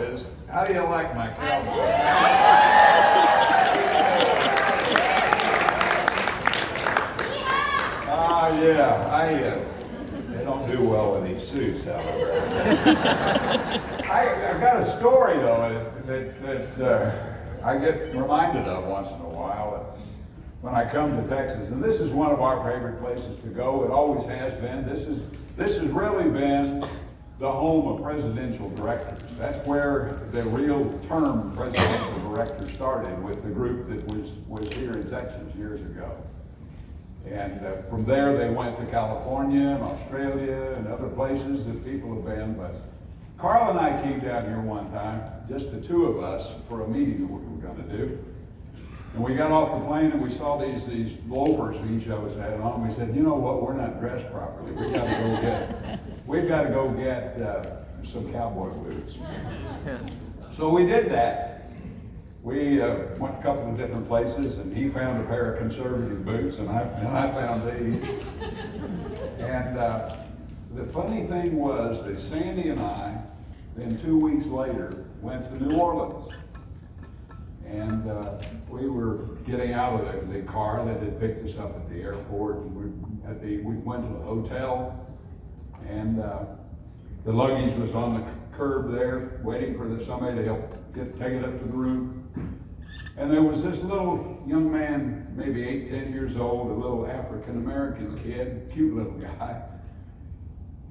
is, how do you like my cowboy? They don't do well with these suits, however. I've got a story, though, that I get reminded of once in a while when I come to Texas. And this is one of our favorite places to go. It always has been. This has really been the home of presidential directors. That's where the real term presidential director started, with the group that was here in Texas years ago. And from there they went to California and Australia and other places that people have been. But Carl and I came down here one time, just the two of us, for a meeting that we were going to do. And we got off the plane and we saw these loafers each of us had on. We said, you know what, we're not dressed properly. We've got to go get some cowboy boots. So we did that. We went a couple of different places, and he found a pair of conservative boots, and I found these. And the funny thing was that Sandy and I, then 2 weeks later, went to New Orleans. And we were getting out of the car that had picked us up at the airport. And we went to the hotel, and the luggage was on the curb there, waiting for somebody to help take it up to the room. And there was this little young man, maybe 8, 10 years old, a little African-American kid, cute little guy.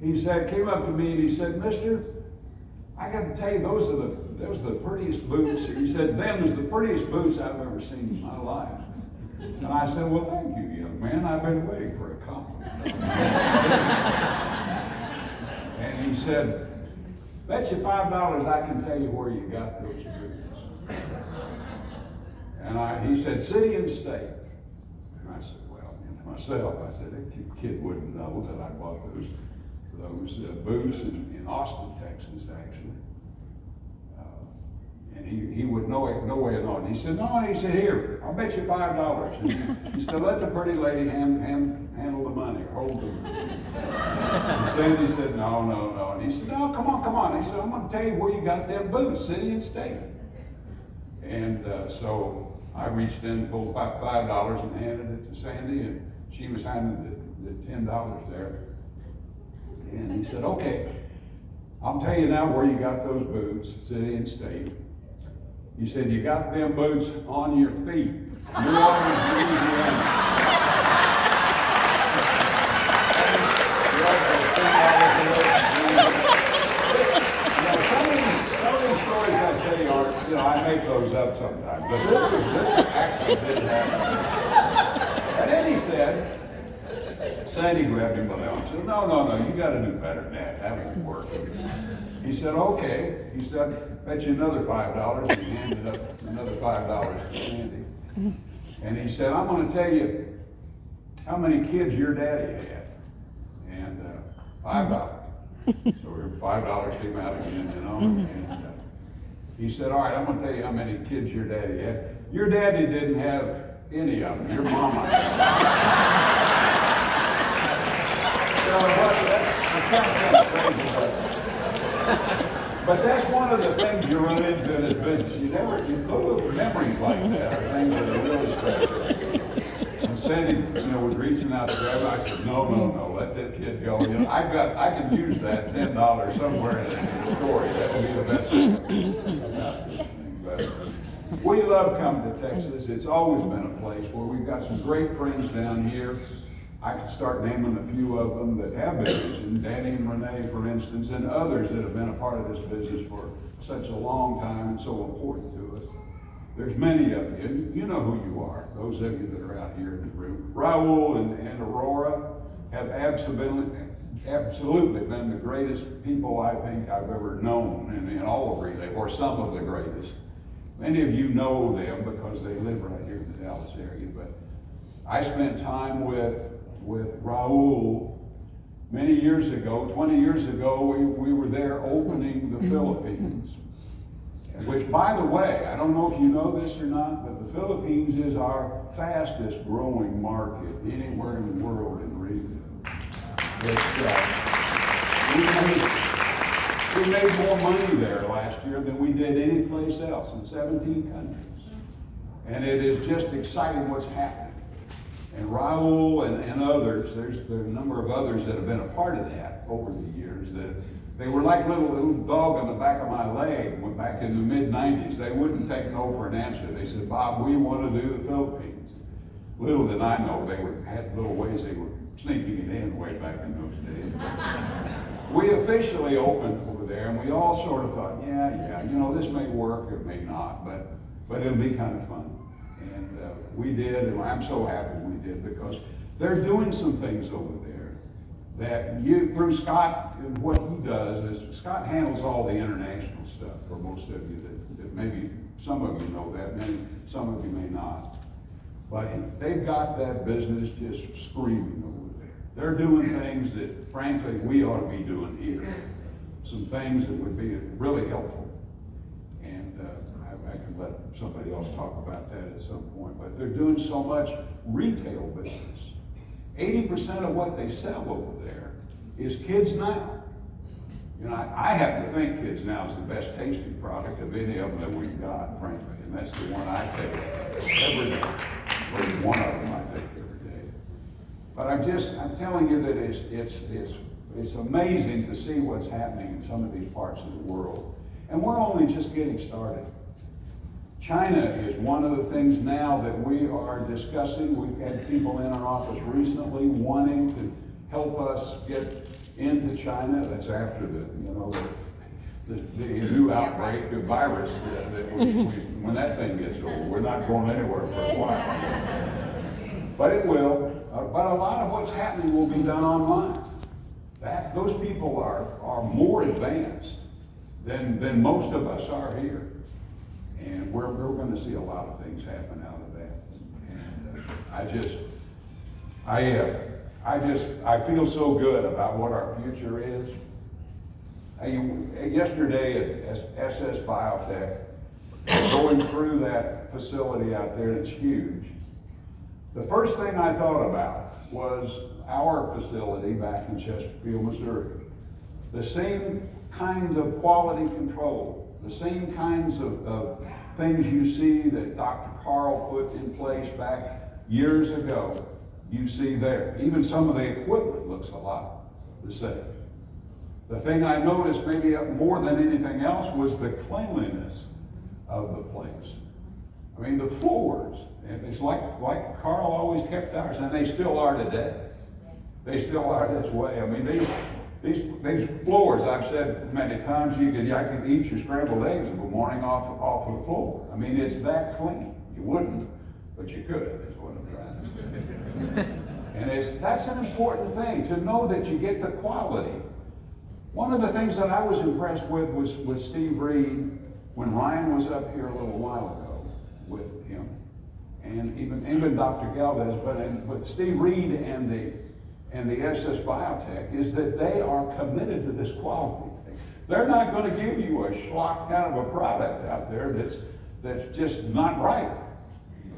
He came up to me and he said, "Mister, I got to tell you, those are the prettiest boots." He said, "Them is the prettiest boots I've ever seen in my life." And I said, "Well, thank you, young man. I've been waiting for a compliment." And he said, "Bet you $5 I can tell you where you got those boots." And he said, "City and state." And I said, well, to myself, I said, that kid wouldn't know that I bought those boots in Austin, Texas, actually. And he would know it, no way of knowing. He said, "No," he said, "Here, I'll bet you $5. And he said, "Let the pretty lady handle the money, or hold the money." And Sandy said, No. And he said, "No, come on. He said, "I'm going to tell you where you got them boots, city and state." And so I reached in, pulled $5 and handed it to Sandy, and she was handing the $10 there. And he said, "Okay, I'll tell you now where you got those boots, city and state." He said, "You got them boots on your feet. New Orleans, Louisiana." Some of these stories I tell you are, I make those up sometimes, but this actually did happen. And then he said, Sandy grabbed him by the arm and said, No, you got to do better than that. That won't work. He said, "Okay." He said, "Bet you another $5. And he handed up another $5 to Sandy. And he said, "I'm going to tell you how many kids your daddy had." And $5. So $5 came out again, And he said, "All right, I'm going to tell you how many kids your daddy had. Your daddy didn't have any of them. Your mama had." But that's one of the things you run into in this business. You go with memories like that, or things that are really special. And Sandy, was reaching out to grab. I said, No, let that kid go. I can use that $10 somewhere in the story. That would be the best thing. But we love coming to Texas. It's always been a place where we've got some great friends down here. I could start naming a few of them that have been, Danny and Renee, for instance, and others that have been a part of this business for such a long time and so important to us. There's many of you, and you know who you are, those of you that are out here in the room. Raul and Aurora have absolutely been the greatest people I think I've ever known in all of Reliv, or some of the greatest. Many of you know them because they live right here in the Dallas area, but I spent time with Raul many years ago. 20 years ago, we were there opening the Philippines, which, by the way, I don't know if you know this or not, but the Philippines is our fastest growing market anywhere in the world in Reliv. We made more money there last year than we did any place else in 17 countries. And it is just exciting what's happening. And Raul and others, there's a number of others that have been a part of that over the years. That they were like little dog on the back of my leg back in the mid-90s. They wouldn't take no for an answer. They said, Bob, we want to do the Philippines. Little did I know they had little ways they were sneaking it in way back in those days. We officially opened over there, and we all sort of thought, yeah, this may work, it may not, but it'll be kind of fun. And we did, and I'm so happy we did, because they're doing some things over there that through Scott, and what he does is, Scott handles all the international stuff for most of you that maybe some of you know that, some of you may not. But they've got that business just screaming over there. They're doing things that, frankly, we ought to be doing here. Some things that would be really helpful. And I can let somebody else talk about that at some point. But they're doing so much retail business. 80% of what they sell over there is Kids Now. I happen to think Kids Now is the best tasting product of any of them that we've got, frankly. And that's the one I take every day. Or one of them I take every day. But I'm telling you that it's amazing to see what's happening in some of these parts of the world. And we're only just getting started. China is one of the things now that we are discussing. We've had people in our office recently wanting to help us get into China. That's after the new outbreak of virus when that thing gets over. We're not going anywhere for a while. But it will. But a lot of what's happening will be done online. Those people are more advanced than most of us are here. And we're going to see a lot of things happen out of that. And I feel so good about what our future is. Yesterday at SS Biotech, going through that facility out there, it's huge. The first thing I thought about was our facility back in Chesterfield, Missouri. The same kinds of quality control, the same kinds of things you see that Dr. Carl put in place back years ago, you see there. Even some of the equipment looks a lot the same. The thing I noticed maybe more than anything else was the cleanliness of the place. I mean, the floors, and it's like Carl always kept ours, and they still are today. They still are this way. I mean, these floors, I've said many times, I could eat your scrambled eggs in the morning off of the floor. I mean, it's that clean. You wouldn't, but you could, is what I'm trying to say. And that's an important thing, to know that you get the quality. One of the things that I was impressed with was Steve Reed, when Ryan was up here a little while ago with him, and even Dr. Galvez, but with Steve Reed and the SS Biotech, is that they are committed to this quality thing. They're not going to give you a schlock kind of a product out there that's just not right.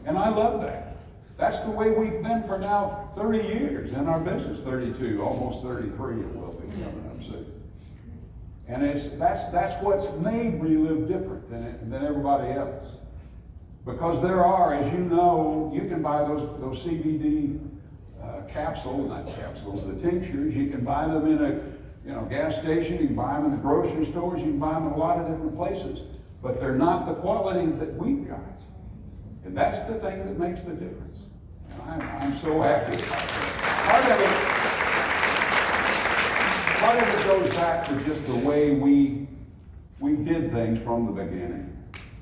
And I love that. That's the way we've been for now 30 years in our business, 32, almost 33 it will be coming up soon. And that's what's made Reliv different than everybody else. Because there are, as you know, you can buy those CBD the tinctures. You can buy them in a gas station. You can buy them in the grocery stores. You can buy them in a lot of different places. But they're not the quality that we've got. And that's the thing that makes the difference. And I'm so happy about that. Part of it goes back to just the way we did things from the beginning.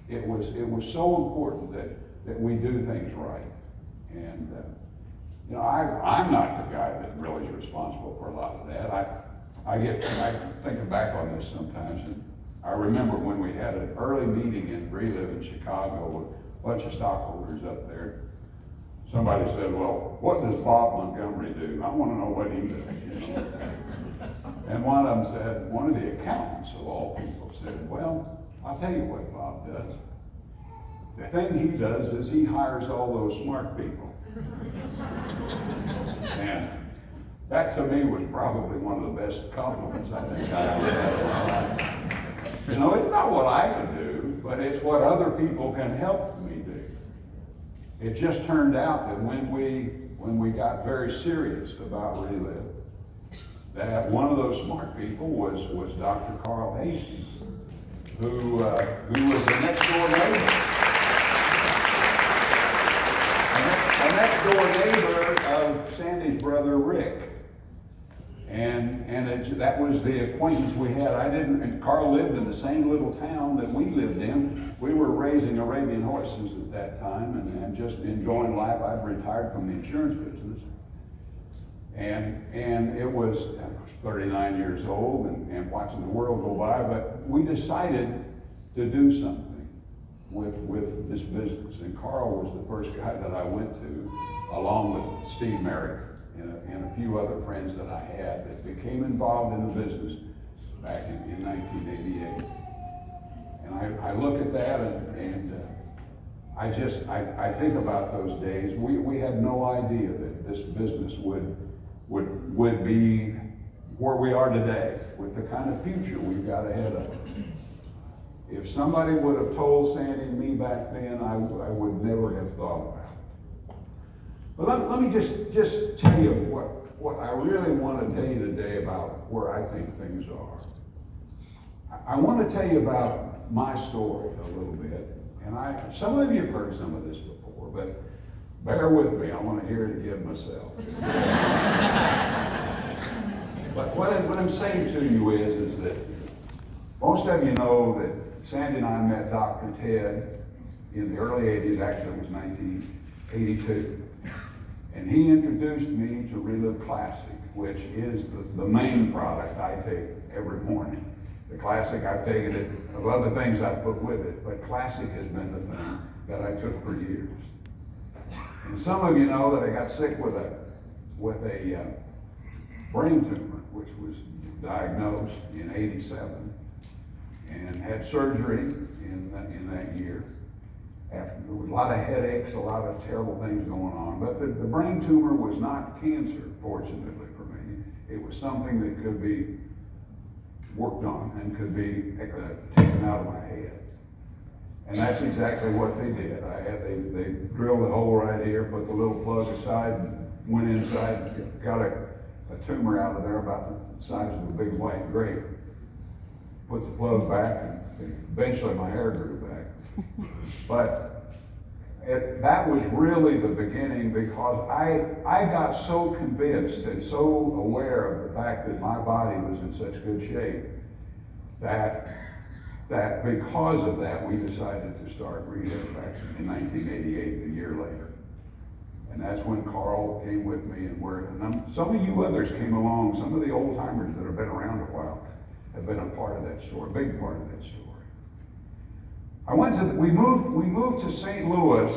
It was so important that we do things right. And I'm not the guy that really is responsible for a lot of that. I think back on this sometimes, and I remember when we had an early meeting in Reliv in Chicago with a bunch of stockholders up there. Somebody said, "Well, what does Bob Montgomery do? I want to know what he does." And one of them said, one of the accountants of all people said, "Well, I'll tell you what Bob does. The thing he does is he hires all those smart people." And That to me was probably one of the best compliments I think I ever had in my life. You know, it's not what I can do, but it's what other people can help me do. It just turned out that when we got very serious about Reliv, that one of those smart people was Dr. Carl Hastings, who was the next door neighbor. A next door neighbor of Sandy's brother Rick. And that was the acquaintance we had. And Carl lived in the same little town that we lived in. We were raising Arabian horses at that time and just enjoying life. I'd retired from the insurance business. And I was 39 years old and watching the world go by, but we decided to do something with this business. And Carl was the first guy that I went to, along with Steve Merrick and a few other friends that I had that became involved in the business back in 1988. And I look at that and I think about those days. We had no idea that this business would be where we are today with the kind of future we've got ahead of us. If somebody would have told Sandy and me back then, I would never have thought about it. But let me just tell you what I really want to tell you today about where I think things are. I want to tell you about my story a little bit. And some of you have heard some of this before, but bear with me. I want to hear it again myself. But what I'm saying to you is that most of you know that Sandy and I met Dr. Ted in the early 80s. Actually, it was 1982. And he introduced me to Reliv Classic, which is the main product I take every morning. The Classic, I've taken it of other things I put with it, but Classic has been the thing that I took for years. And some of you know that I got sick with a brain tumor, which was diagnosed in '87, and had surgery in that year. After there was a lot of headaches, a lot of terrible things going on. But the brain tumor was not cancer, fortunately for me. It was something that could be worked on and could be taken out of my head. And that's exactly what they did. They drilled a hole right here, put the little plug aside, and went inside, got a tumor out of there about the size of a big white grape. Put the plug back, and eventually my hair grew back. But that was really the beginning, because I got so convinced and so aware of the fact that my body was in such good shape that because of that, we decided to start Reliv in 1988, a year later. And that's when Carl came with me, and some of you others came along. Some of the old timers that have been around a while have been a part of that story, a big part of that story. We moved to St. Louis.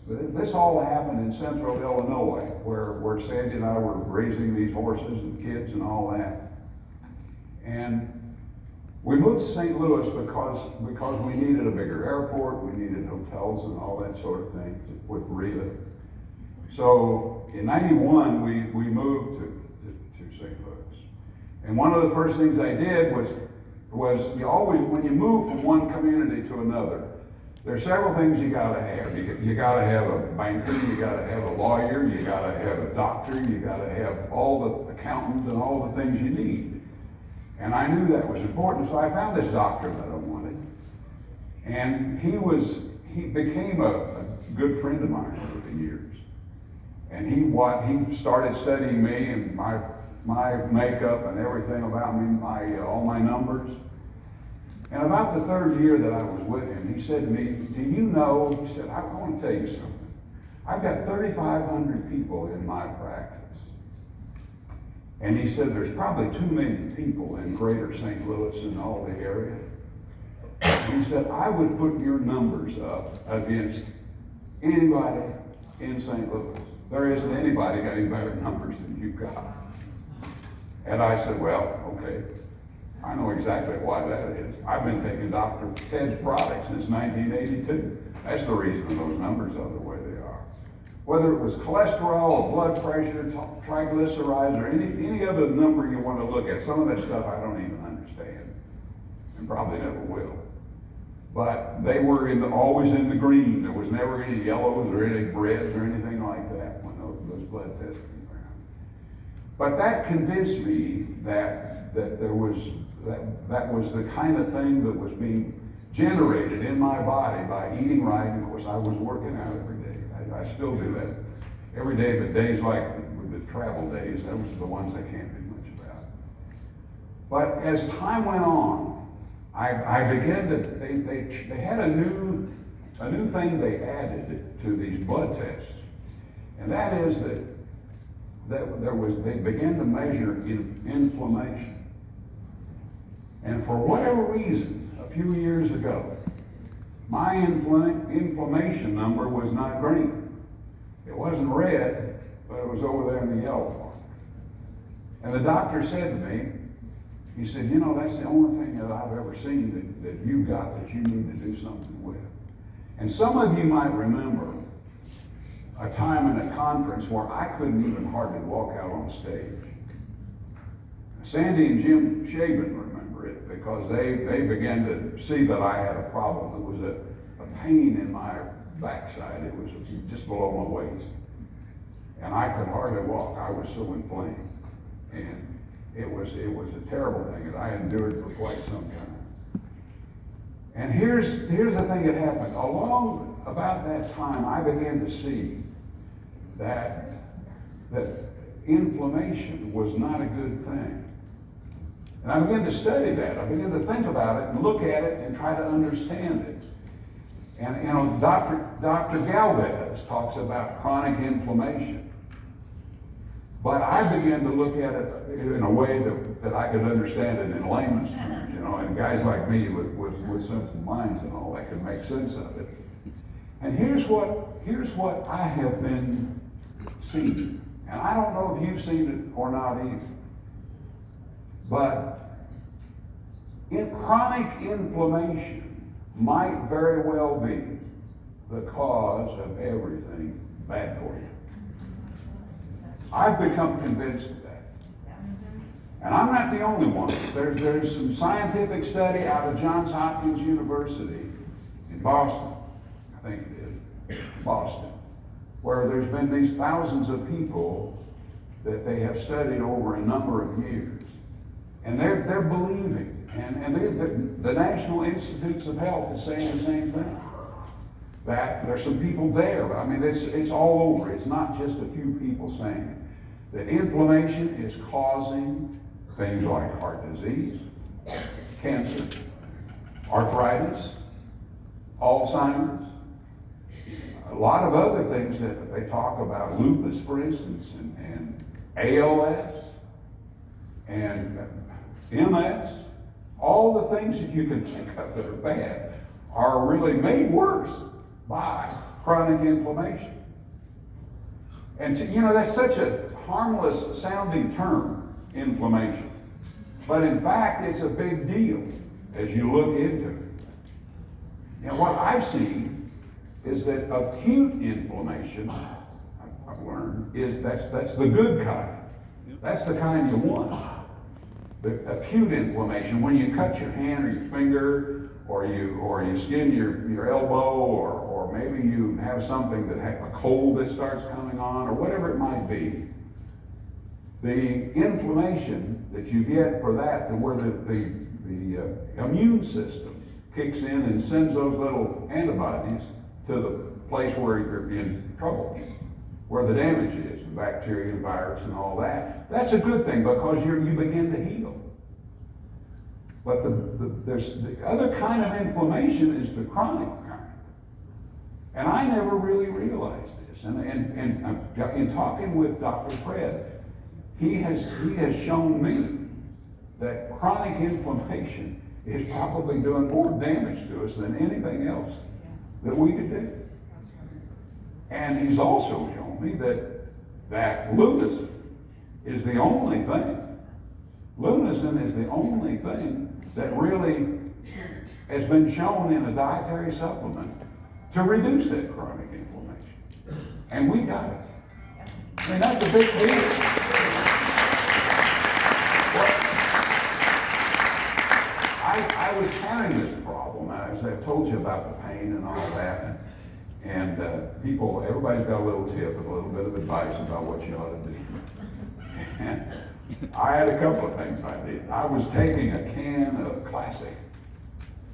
This all happened in central Illinois, where Sandy and I were raising these horses and kids and all that. And we moved to St. Louis because we needed a bigger airport, we needed hotels and all that sort of thing with Reliv. So in '91, we moved to St. Louis. And one of the first things I did was you always, when you move from one community to another, there are several things you gotta have. You gotta have a banker, you gotta have a lawyer, you gotta have a doctor, you gotta have all the accountants and all the things you need. And I knew that was important, so I found this doctor that I wanted. And he became a good friend of mine over the years. And he started studying me and my makeup and everything about me, all my numbers. And about the third year that I was with him, he said to me, do you know, he said, I want to tell you something. I've got 3,500 people in my practice. And he said, there's probably too many people in greater St. Louis and all the area. He said, I would put your numbers up against anybody in St. Louis. There isn't anybody got any better numbers than you've got. And I said, well, okay, I know exactly why that is. I've been taking Dr. Ted's products since 1982. That's the reason those numbers are the way they are. whether it was cholesterol or blood pressure, triglycerides, or any other number you want to look at. Some of that stuff I don't even understand, and probably never will. But they were always in the green. There was never any yellows or any reds or anything like that when those blood tests came around. But that convinced me that there was that was the kind of thing that was being generated in my body by eating right. And of course, I was working out every day. I still do that every day, but days like the travel days, those are the ones I can't do much about. But as time went on, I began to, they had a new thing they added to these blood tests. And that is they began to measure inflammation. And for whatever reason, a few years ago, my inflammation number was not green. It wasn't red, but it was over there in the yellow part. And the doctor said to me, he said, you know, that's the only thing that I've ever seen that you've got that you need to do something with. And some of you might remember a time in a conference where I couldn't even hardly walk out on stage. Sandy and Jim Shaban remember it because they began to see that I had a problem. It was a pain in my backside. It was just below my waist. And I could hardly walk. I was so inflamed. And it was a terrible thing that I endured for quite some time. And here's the thing that happened. Along about that time, I began to see that inflammation was not a good thing. And I began to study that. I began to think about it and look at it and try to understand it. And you know, Dr. Galvez talks about chronic inflammation. But I began to look at it in a way that I could understand it in layman's terms, you know, and guys like me with simple minds and all that could make sense of it. And here's what I have been seeing. And I don't know if you've seen it or not either. But chronic inflammation might very well be the cause of everything bad for you. I've become convinced of that. And I'm not the only one. There's some scientific study out of Johns Hopkins University in Boston, I think it is, Boston, where there's been these thousands of people that they have studied over a number of years. And they're believing, and the National Institutes of Health is saying the same thing. That there's some people there. I mean, it's all over. It's not just a few people saying it. That inflammation is causing things like heart disease, cancer, arthritis, Alzheimer's, a lot of other things that they talk about, lupus, for instance, and ALS, and MS. All the things that you can think of that are bad are really made worse by chronic inflammation. And you know, that's such a harmless sounding term, inflammation. But in fact, it's a big deal as you look into it. And what I've seen is that acute inflammation, I've learned, is that's the good kind. That's the kind you want. The acute inflammation, when you cut your hand or your finger, or you skin your elbow, or maybe you have something that a cold that starts coming on, or whatever it might be. The inflammation that you get for that, where the immune system kicks in and sends those little antibodies to the place where you're in trouble, where the damage is, the bacteria, the virus, and all that. That's a good thing because you begin to heal. But there's the other kind of inflammation is the chronic kind. And I never really realized this. And in talking with Dr. Fred, he has shown me that chronic inflammation is probably doing more damage to us than anything else that we could do. And he's also shown me that lunacy is the only thing. Lunacy is the only thing that really has been shown in a dietary supplement to reduce that chronic inflammation. And we got it. I mean, that's a big deal. I was carrying this problem, as I told you about the pain and all that, and people, everybody's got a little tip, a little bit of advice about what you ought to do. And I had a couple of things I did. I was taking a can of Classic.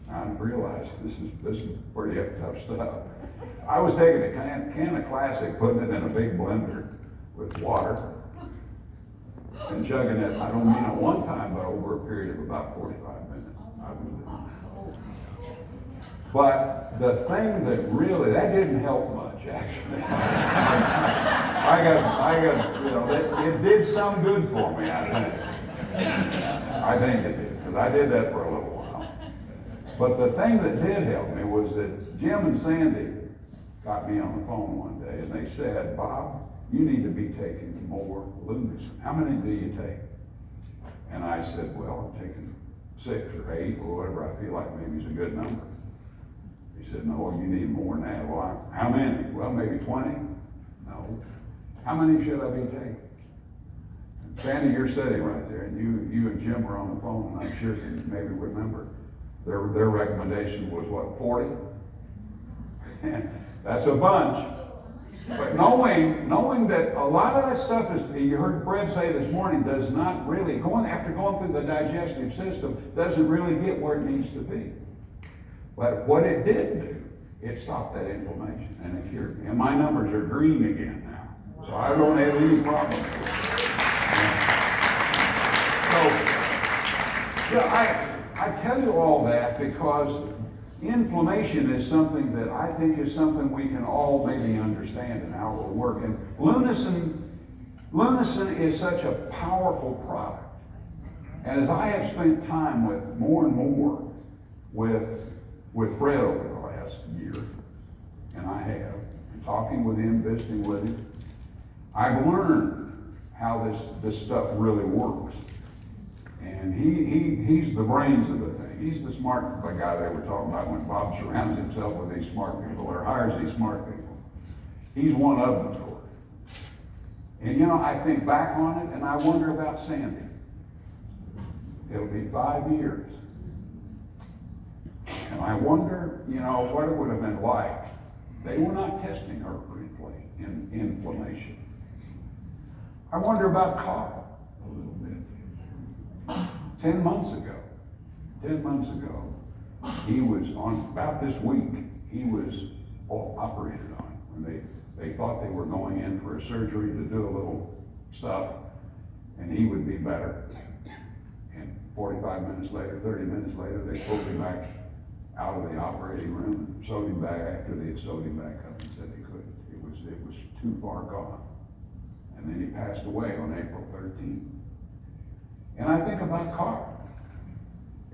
I realized this is pretty tough stuff. I was taking a can of Classic, putting it in a big blender with water, and chugging it, I don't mean at one time, but over a period of about 45 minutes. I was doing that. But the thing that didn't help much, actually. I got, it did some good for me, I think. I think it did, because I did that for a little while. But the thing that did help me was that Jim and Sandy got me on the phone one day, and they said, Bob, you need to be taking more Lunason. How many do you take? And I said, well, I'm taking 6 or 8 or whatever I feel like maybe is a good number. He said, no, you need more than that. Well, how many? Well, maybe 20. No. How many should I be taking? And Sandy, you're sitting right there, and you and Jim were on the phone, and I'm sure you maybe remember. Their recommendation was what, 40? And that's a bunch. But knowing that a lot of that stuff is, you heard Brett say this morning, does not really, after going through the digestive system, doesn't really get where it needs to be. But what it did do, it stopped that inflammation and it cured me. And my numbers are green again now. So I don't have any problem with it. So, I tell you all that because inflammation is something that I think is something we can all maybe understand in how it will work. And Lunason is such a powerful product. And as I have spent time with more and more with Fred over the last year, and I have, and talking with him, visiting with him, I've learned how this stuff really works. And he's the brains of the thing. He's the smart guy they were talking about when Bob surrounds himself with these smart people or hires these smart people. He's one of them, of course. And I think back on it and I wonder about Sandy. It'll be 5 years. And I wonder, what it would have been like. They were not testing her for inflammation. I wonder about Carl a little bit. 10 months ago, he was on, about this week, he was operated on. When they thought they were going in for a surgery to do a little stuff, and he would be better. And 45 minutes later, 30 minutes later, they pulled him back out of the operating room and sewed him back after they had sewed him back up and said they couldn't. It was too far gone. And then he passed away on April 13th. And I think about Carl.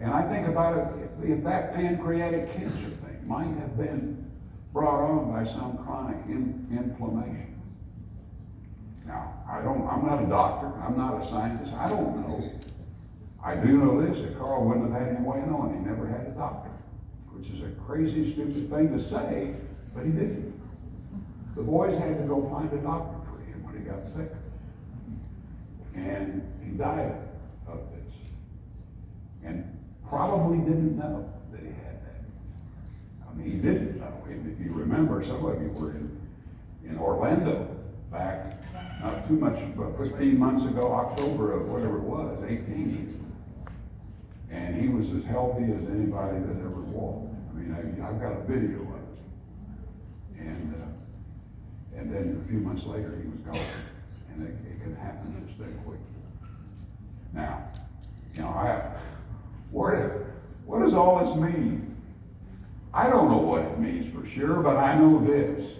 And I think about it, if that pancreatic cancer thing might have been brought on by some chronic inflammation. Now, I'm not a doctor, I'm not a scientist, I don't know. I do know this, that Carl wouldn't have had any way of knowing. He never had a doctor, which is a crazy, stupid thing to say, but he didn't. The boys had to go find a doctor for him when he got sick. And he died of this. And probably didn't know that he had that. I mean, he didn't know. And if you remember, some of you were in Orlando back not too much, but 15 months ago, October of whatever it was, 18. And he was as healthy as anybody that ever walked. I mean, I've got a video of it. And then a few months later, he was gone. And it can happen just that quick. Now, what does all this mean? I don't know what it means for sure, but I know this,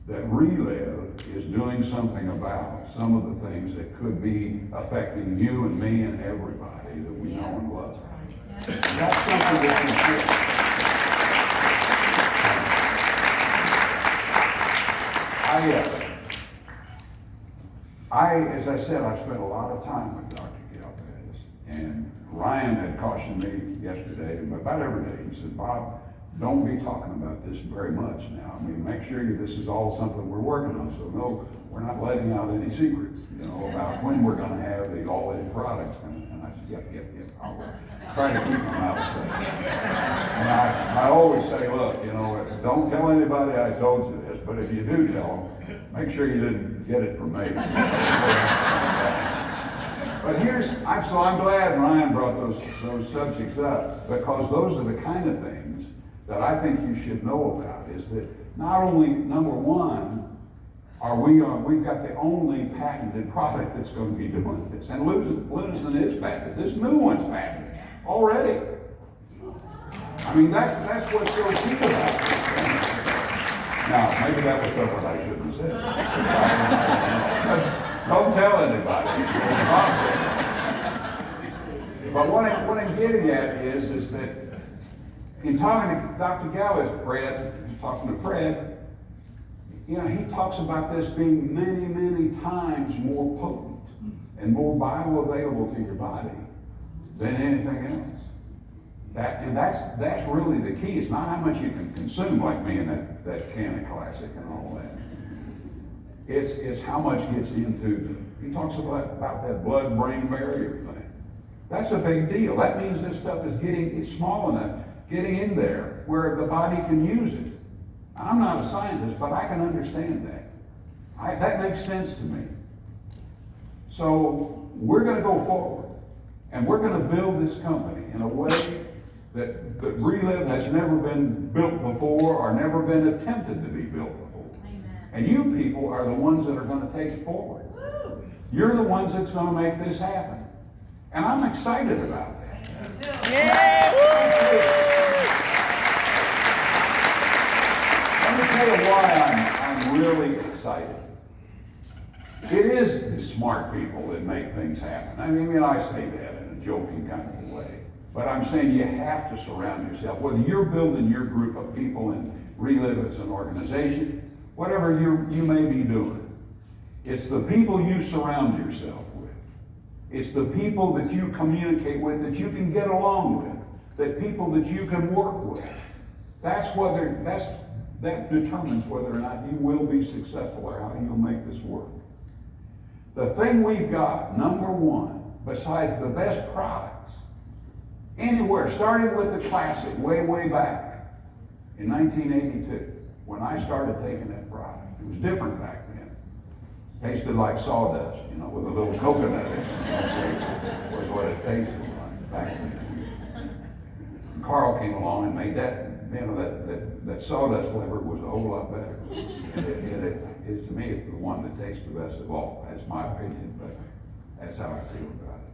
that Reliv is doing something about some of the things that could be affecting you and me and everybody that we know and love. That's something that can shift. As I said, I've spent a lot of time with Dr. Galvez, and Ryan had cautioned me yesterday, about every day. He said, Bob, don't be talking about this very much now. I mean, make sure this is all something we're working on. So no, we're not letting out any secrets, about when we're going to have all these products. And I said, yep. I'll try to keep my mouth shut. And I always say, look, don't tell anybody I told you this, but if you do tell them, make sure you didn't get it from me. But I'm glad Ryan brought those subjects up, because those are the kind of things that I think you should know about, is that not only, number one, we've got the only patented product that's going to be doing this. And Lunison is patented. This new one's patented already. I mean, that's what's so key about this. Now, maybe that was something I shouldn't have said. Don't tell anybody. But what I'm getting at is that in talking to Dr. Galvez, talking to Fred, he talks about this being many, many times more potent and more bioavailable to your body than anything else. That's really the key. It's not how much you can consume, like me and that can of Classic and all that. It's how much gets into he talks about that blood-brain barrier thing. That's a big deal. That means this stuff it's small enough, getting in there where the body can use it. I'm not a scientist, but I can understand that. That makes sense to me. So we're going to go forward, and we're going to build this company in a way that Reliv has never been built before or never been attempted to be built before. Amen. And you people are the ones that are going to take it forward. Woo! You're the ones that's going to make this happen. And I'm excited about that. Yeah! Let me tell you why I'm really excited. It is the smart people that make things happen. I mean, I say that in a joking kind of way. But I'm saying you have to surround yourself. Whether you're building your group of people and Reliv as an organization, whatever you may be doing, it's the people you surround yourself with. It's the people that you communicate with, that you can get along with, that people that you can work with. That determines whether or not you will be successful or how you'll make this work. The thing we've got, number one, besides the best products, anywhere, starting with the Classic way back in 1982, when I started taking that product. It was different back then. Tasted like sawdust, with a little coconut in it. Was what it tasted like back then. And Carl came along and made that sawdust flavor was a whole lot better. To me, it's the one that tastes the best of all. That's my opinion, but that's how I feel about it.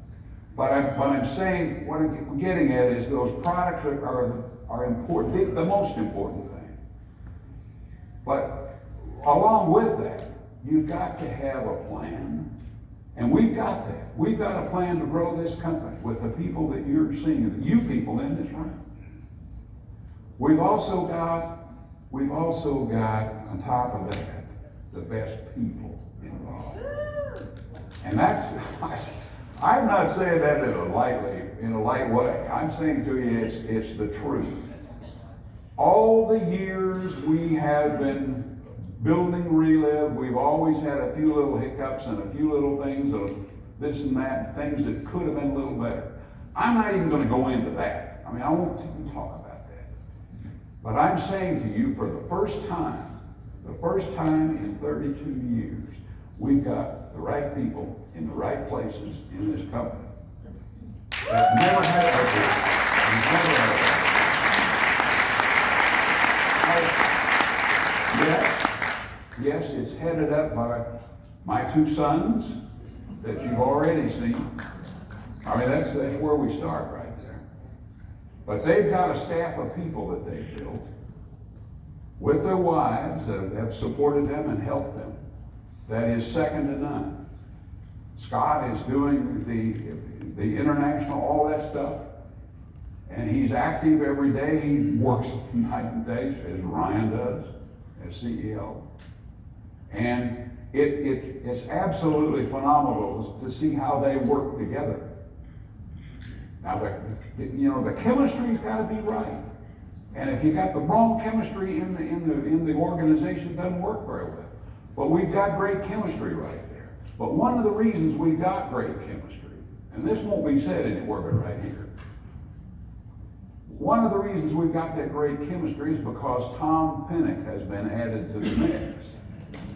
But I'm saying, what I'm getting at is those products are important, the most important thing. But along with that, you've got to have a plan. And we've got that. We've got a plan to grow this company with the people that you're seeing, you people in this room. We've also got, on top of that, the best people involved. And I'm not saying that in a light way. I'm saying to you, it's the truth. All the years we have been building Reliv, we've always had a few little hiccups and a few little things of this and that, things that could have been a little better. I'm not even going to go into that. I mean, I won't even talk about that. But I'm saying to you, for the first time in 32 years, we've got the right people in the right places in this company. That never had that before. Yes, it's headed up by my two sons that you've already seen. I mean, that's where we start right there. But they've got a staff of people that they've built with their wives that have supported them and helped them. That is second to none. Scott is doing the international, all that stuff. And he's active every day. He works night and day, as Ryan does, as CEO. And it's absolutely phenomenal to see how they work together. Now, the chemistry's got to be right. And if you got the wrong chemistry in the organization, it doesn't work very well. But we've got great chemistry right there. But one of the reasons we got great chemistry, and this won't be said anywhere but right here, one of the reasons we've got that great chemistry is because Tom Pinnock has been added to the mix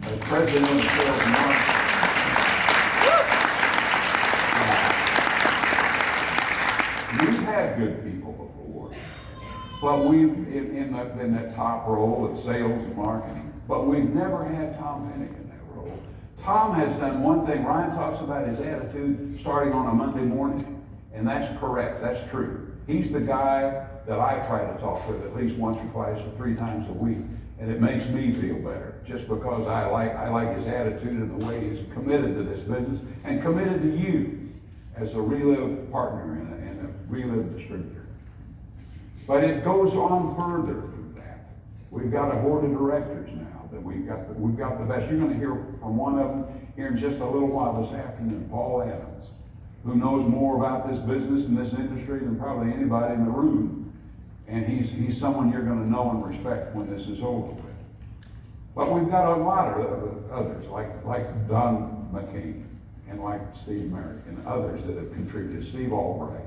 as president of the sales and marketing. We've had good people before, but we've in that top role of sales and marketing, but we've never had Tom Pinnock in that role. Tom has done one thing. Ryan talks about his attitude starting on a Monday morning, and that's correct. That's true. He's the guy that I try to talk with at least once or twice or 3 times a week, and it makes me feel better just because I like his attitude and the way he's committed to this business and committed to you as a Reliv partner and a Reliv distributor. But it goes on further from that. We've got a board of directors now that we've got the best. You're going to hear from one of them here in just a little while this afternoon, Paul Adams, who knows more about this business and this industry than probably anybody in the room. And he's someone you're going to know and respect when this is over with. But we've got a lot of others, like Don McCain and like Steve Merrick and others that have contributed, Steve Albright.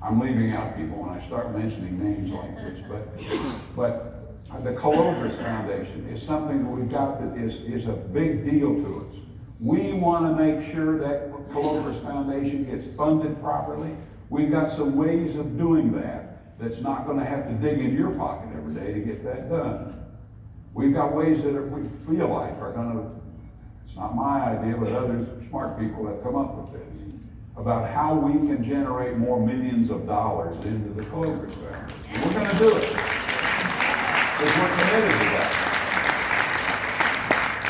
I'm leaving out people when I start mentioning names like this, but the Cologris Foundation is something that we've got that is a big deal to us. We want to make sure that Cologris Foundation gets funded properly. We've got some ways of doing that that's not going to have to dig in your pocket every day to get that done. We've got ways that we feel like are going to, it's not my idea, but others, smart people have come up with this, about how we can generate more millions of dollars into the Cologris Foundation. We're going to do it, because we're committed to that.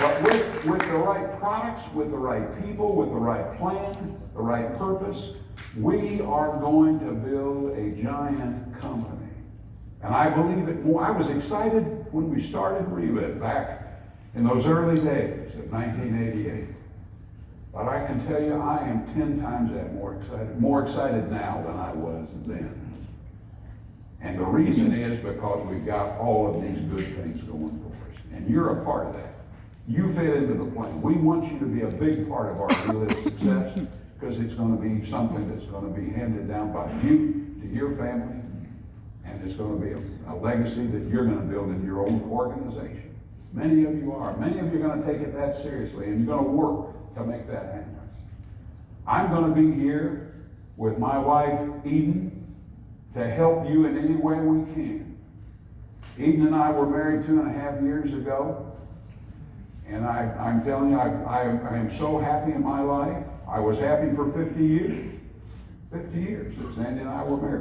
But with the right products, with the right people, with the right plan, the right purpose, we are going to build a giant company. And I believe it more. I was excited when we started Reliv back in those early days of 1988. But I can tell you, I am 10 times that more excited now than I was then. And the reason is because we've got all of these good things going for us. And you're a part of that. You fit into the plan. We want you to be a big part of our Reliv success, because it's going to be something that's going to be handed down by you to your family, and it's going to be a legacy that you're going to build in your own organization. Many of you are. Many of you are going to take it that seriously, and you're going to work to make that happen. I'm going to be here with my wife, Eden, to help you in any way we can. Eden and I were married 2.5 years ago, and I'm telling you, I am so happy in my life. I was happy for 50 years. 50 years that Sandy and I were married.